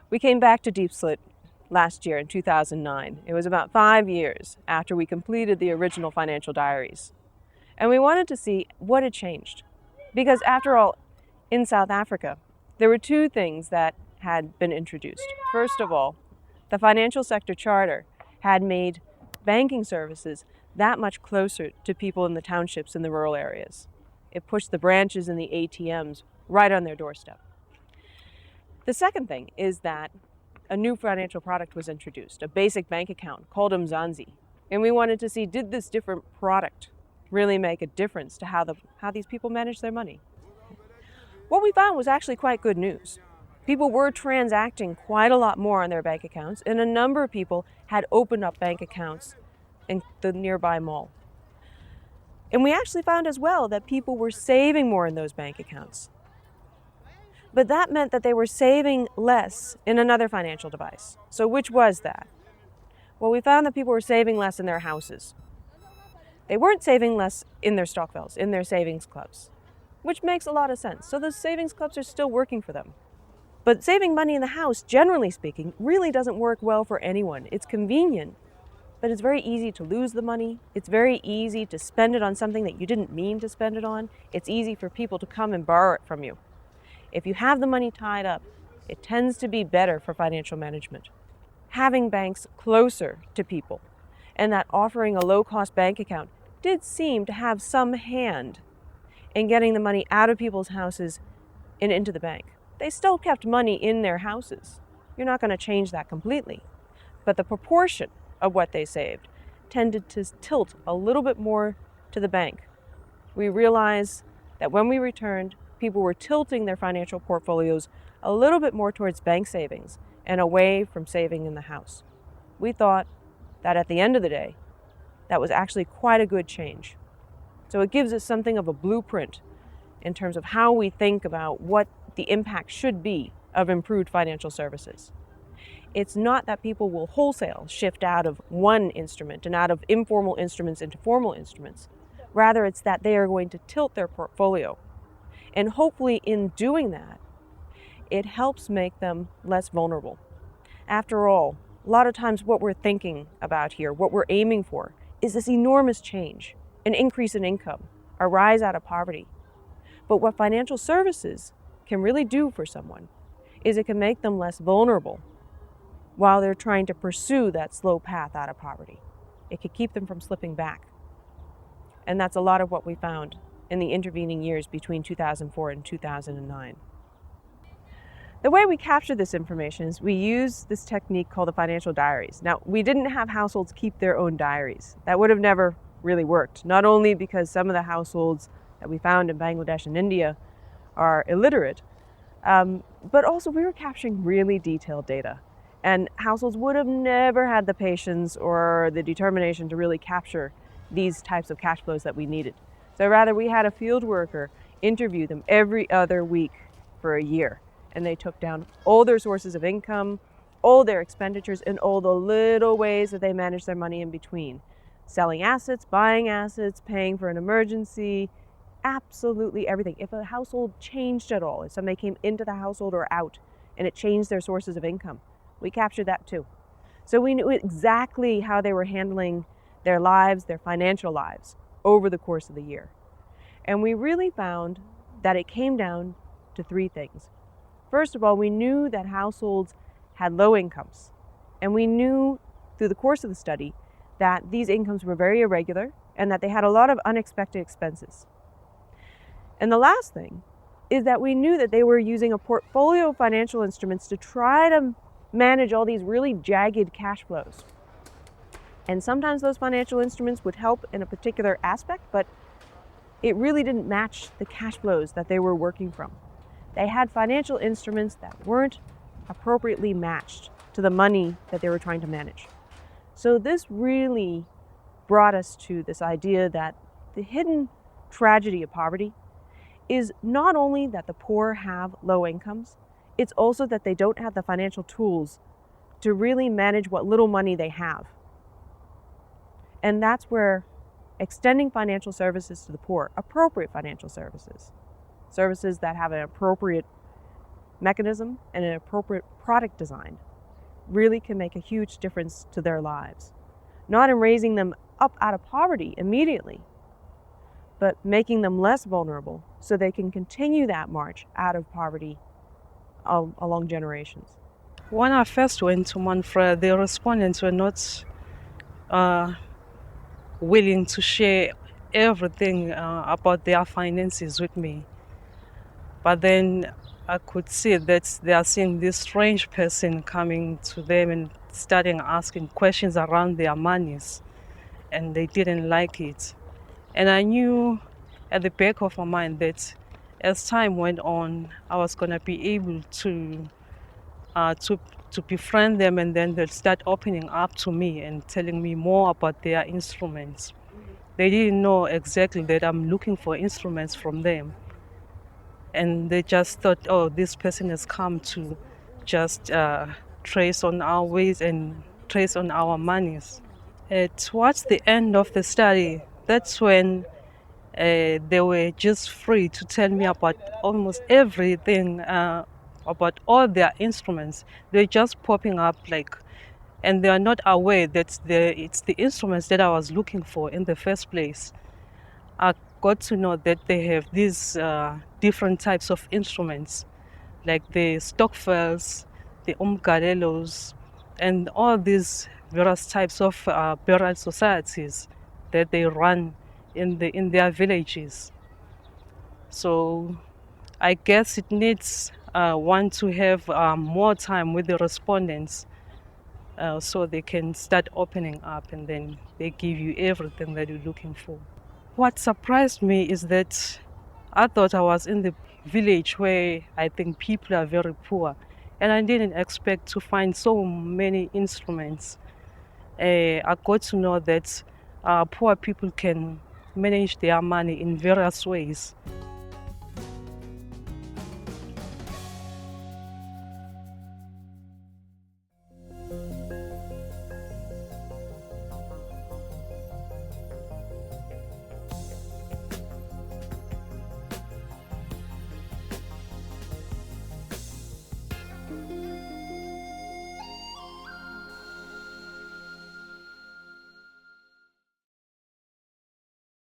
We came back to Deep Slit last year in 2009. It was about 5 years after we completed the original financial diaries. And we wanted to see what had changed. Because after all, in South Africa, there were two things that had been introduced. First of all, the financial sector charter had made banking services that much closer to people in the townships and the rural areas. It pushed the branches and the ATMs right on their doorstep. The second thing is that a new financial product was introduced, a basic bank account called Mzansi. And we wanted to see, did this different product really make a difference to how these people manage their money? What we found was actually quite good news. People were transacting quite a lot more on their bank accounts, and a number of people had opened up bank accounts in the nearby mall. And we actually found as well that people were saving more in those bank accounts. But that meant that they were saving less in another financial device. So which was that? Well, we found that people were saving less in their houses. They weren't saving less in their stokvels, in their savings clubs, which makes a lot of sense. So those savings clubs are still working for them. But saving money in the house, generally speaking, really doesn't work well for anyone. It's convenient, but it's very easy to lose the money. It's very easy to spend it on something that you didn't mean to spend it on. It's easy for people to come and borrow it from you. If you have the money tied up, it tends to be better for financial management. Having banks closer to people and that offering a low-cost bank account did seem to have some hand in getting the money out of people's houses and into the bank. They still kept money in their houses. You're not going to change that completely. But the proportion of what they saved tended to tilt a little bit more to the bank. We realized that when we returned, people were tilting their financial portfolios a little bit more towards bank savings and away from saving in the house. We thought that at the end of the day, that was actually quite a good change. So it gives us something of a blueprint in terms of how we think about what the impact should be of improved financial services. It's not that people will wholesale shift out of one instrument and out of informal instruments into formal instruments. Rather, it's that they are going to tilt their portfolio. And hopefully in doing that, it helps make them less vulnerable. After all, a lot of times what we're thinking about here, what we're aiming for, is this enormous change, an increase in income, a rise out of poverty. But what financial services can really do for someone is it can make them less vulnerable while they're trying to pursue that slow path out of poverty. It could keep them from slipping back. And that's a lot of what we found in the intervening years between 2004 and 2009. The way we capture this information is we use this technique called the financial diaries. Now, we didn't have households keep their own diaries. That would have never really worked, not only because some of the households that we found in Bangladesh and India are illiterate, but also we were capturing really detailed data. And households would have never had the patience or the determination to really capture these types of cash flows that we needed. So rather, we had a field worker interview them every other week for a year. And they took down all their sources of income, all their expenditures, and all the little ways that they managed their money in between. Selling assets, buying assets, paying for an emergency, absolutely everything. If a household changed at all, if somebody came into the household or out and it changed their sources of income, we captured that too. So we knew exactly how they were handling their lives, their financial lives, over the course of the year. And we really found that it came down to three things. First of all, we knew that households had low incomes. And we knew through the course of the study that these incomes were very irregular and that they had a lot of unexpected expenses. And the last thing is that we knew that they were using a portfolio of financial instruments to try to manage all these really jagged cash flows. And sometimes those financial instruments would help in a particular aspect, but it really didn't match the cash flows that they were working from. They had financial instruments that weren't appropriately matched to the money that they were trying to manage. So this really brought us to this idea that the hidden tragedy of poverty is not only that the poor have low incomes, it's also that they don't have the financial tools to really manage what little money they have. And that's where extending financial services to the poor, appropriate financial services, services that have an appropriate mechanism and an appropriate product design really can make a huge difference to their lives. Not in raising them up out of poverty immediately, but making them less vulnerable so they can continue that march out of poverty along generations. When I first went to Manfred, the respondents were not willing to share everything about their finances with me. But then I could see that they are seeing this strange person coming to them and starting asking questions around their monies, and they didn't like it. And I knew at the back of my mind that as time went on, I was going to be able to befriend them, and then they'll start opening up to me and telling me more about their instruments. They didn't know exactly that I'm looking for instruments from them. And they just thought, oh, this person has come to just trace on our ways and trace on our monies. Towards the end of the study, that's when they were just free to tell me about almost everything, about all their instruments. They're just popping up and they are not aware that it's the instruments that I was looking for in the first place. I got to know that they have these different types of instruments, like the stockfells, the umgalelos, and all these various types of burial societies that they run in their villages. So I guess it needs one to have more time with the respondents so they can start opening up, and then they give you everything that you're looking for. What surprised me is that I thought I was in the village where I think people are very poor, and I didn't expect to find so many instruments. I got to know that poor people can manage their money in various ways.